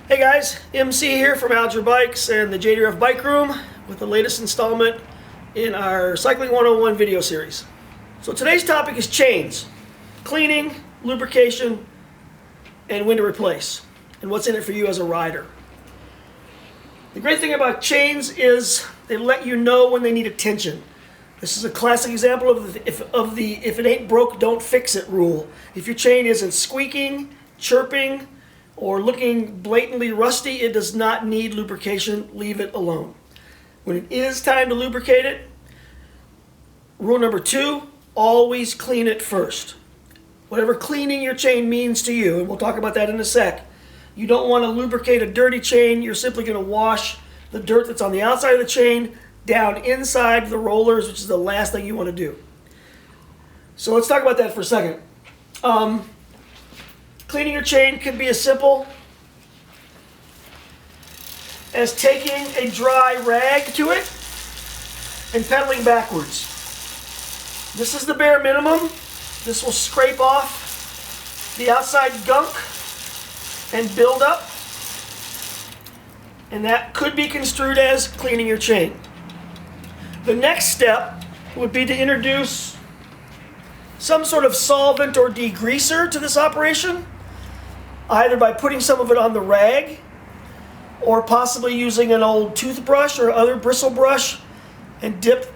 Hey guys, MC here from Alger Bikes and the JDRF Bike Room with the latest installment in our Cycling 101 video series. So today's topic is chains, cleaning, lubrication, and when to replace, and what's in it for you as a rider. The great thing about chains is they let you know when they need attention. This is a classic example of the if it ain't broke, don't fix it rule. If your chain isn't squeaking, chirping, or looking blatantly rusty, it does not need lubrication. Leave it alone. When it is time to lubricate it, rule number 2, always clean it first. Whatever cleaning your chain means to you, and we'll talk about that in a sec, you don't want to lubricate a dirty chain. You're simply going to wash the dirt that's on the outside of the chain down inside the rollers, which is the last thing you want to do. So let's talk about that for a second. Cleaning your chain can be as simple as taking a dry rag to it and pedaling backwards. This is the bare minimum. This will scrape off the outside gunk and build up, and that could be construed as cleaning your chain. The next step would be to introduce some sort of solvent or degreaser to this operation, either by putting some of it on the rag or possibly using an old toothbrush or other bristle brush and dip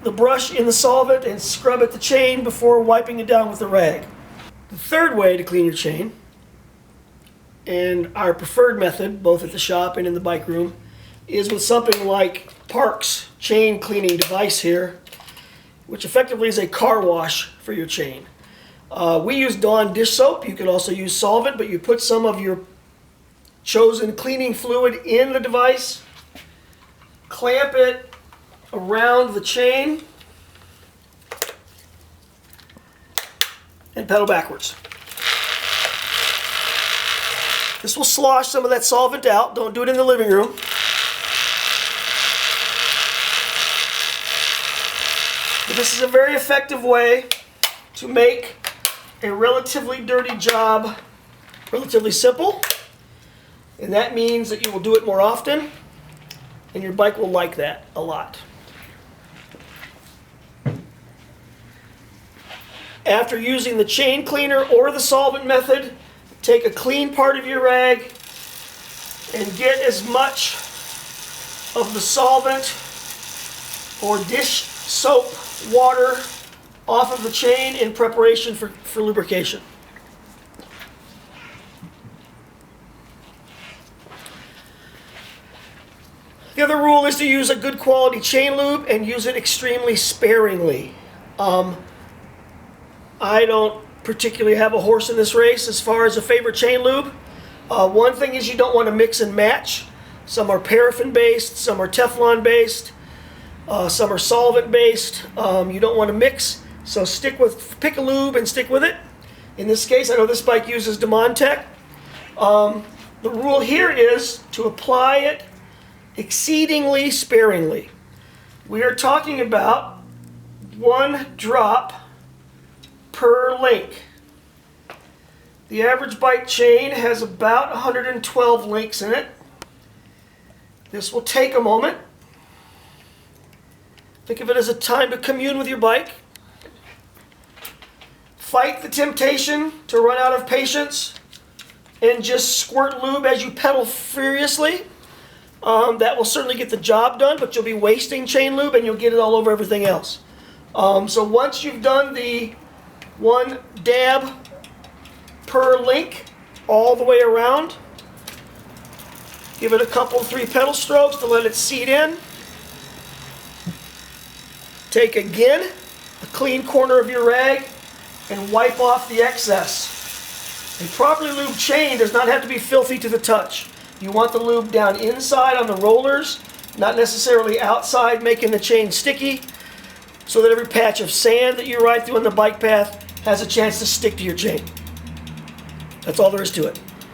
the brush in the solvent and scrub at the chain before wiping it down with the rag. The third way to clean your chain, and our preferred method both at the shop and in the bike room, is with something like Park's chain cleaning device here, which effectively is a car wash for your chain. We use Dawn dish soap. You can also use solvent, but you put some of your chosen cleaning fluid in the device, clamp it around the chain, and pedal backwards. This will slosh some of that solvent out. Don't do it in the living room. But this is a very effective way to make a relatively dirty job relatively simple, and that means that you will do it more often, and your bike will like that a lot. After using the chain cleaner or the solvent method, take a clean part of your rag and get as much of the solvent or dish soap water off of the chain in preparation for lubrication. The other rule is to use a good quality chain lube and use it extremely sparingly. I don't particularly have a horse in this race as far as a favorite chain lube. One thing is you don't want to mix and match. Some are paraffin based, some are Teflon based, some are solvent based. You don't want to mix. So pick a lube and stick with it. In this case, I know this bike uses Demontech. The rule here is to apply it exceedingly sparingly. We are talking about 1 drop per link. The average bike chain has about 112 links in it. This will take a moment. Think of it as a time to commune with your bike. Fight the temptation to run out of patience and just squirt lube as you pedal furiously. That will certainly get the job done, but you'll be wasting chain lube and you'll get it all over everything else. So once you've done the 1 dab per link all the way around, give it a couple, 3 pedal strokes to let it seat in. Take again a clean corner of your rag and wipe off the excess. A properly lubed chain does not have to be filthy to the touch. You want the lube down inside on the rollers, not necessarily outside making the chain sticky, so that every patch of sand that you ride through on the bike path has a chance to stick to your chain. That's all there is to it.